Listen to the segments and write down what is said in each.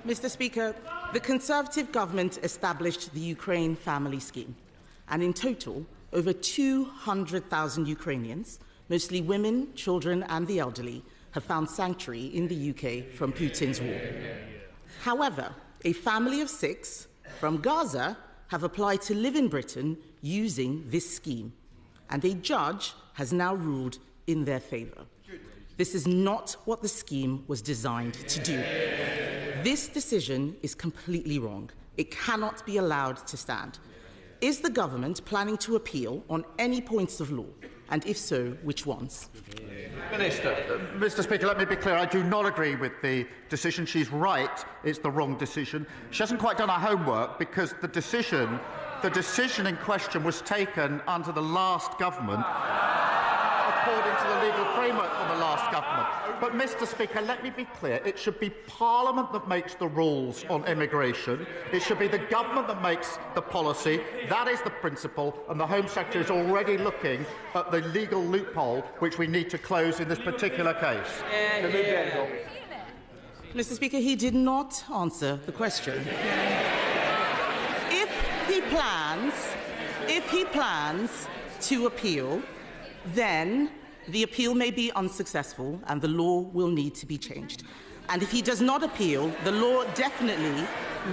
Mr. Speaker, the Conservative government established the Ukraine Family Scheme, and in total, over 200,000 Ukrainians, mostly women, children and the elderly, have found sanctuary in the UK from Putin's war. However, a family of 6 from Gaza have applied to live in Britain using this scheme, and a judge has now ruled in their favour. This is not what the scheme was designed to do. This decision is completely wrong. It cannot be allowed to stand. Is the government planning to appeal on any points of law? And if so, which ones? Minister. Mr. Speaker, let me be clear. I do not agree with the decision. She's right. It's the wrong decision. She hasn't quite done her homework because the decision in question was taken under the last government, according to the legal framework of the last government. But, Mr. Speaker, let me be clear. It should be Parliament that makes the rules on immigration. It should be the government that makes the policy. That is the principle, and the Home Secretary is already looking at the legal loophole which we need to close in this particular case. Mr. Speaker, he did not answer the question. If he plans to appeal, then the appeal may be unsuccessful and the law will need to be changed. And if he does not appeal, the law definitely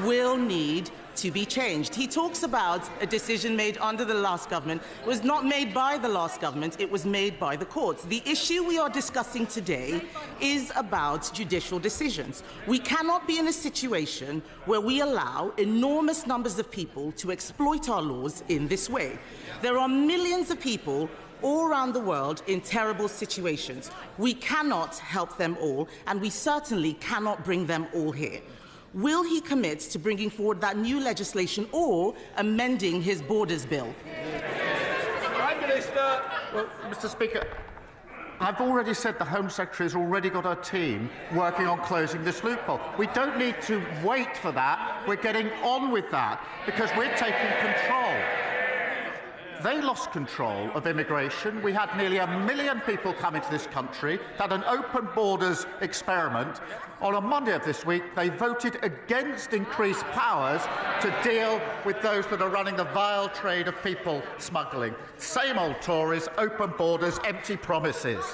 will need to be changed. He talks about a decision made under the last government. It was not made by the last government, it was made by the courts. The issue we are discussing today is about judicial decisions. We cannot be in a situation where we allow enormous numbers of people to exploit our laws in this way. There are millions of people all around the world in terrible situations. We cannot help them all, and we certainly cannot bring them all here. Will he commit to bringing forward that new legislation or amending his borders bill? Prime Minister. Well, Mr. Speaker, I've already said the Home Secretary has already got her team working on closing this loophole. We don't need to wait for that. We're getting on with that because we're taking control. They lost control of immigration. We had nearly 1 million people come into this country, had an open borders experiment. On a Monday of this week, they voted against increased powers to deal with those that are running the vile trade of people smuggling. Same old Tories, open borders, empty promises.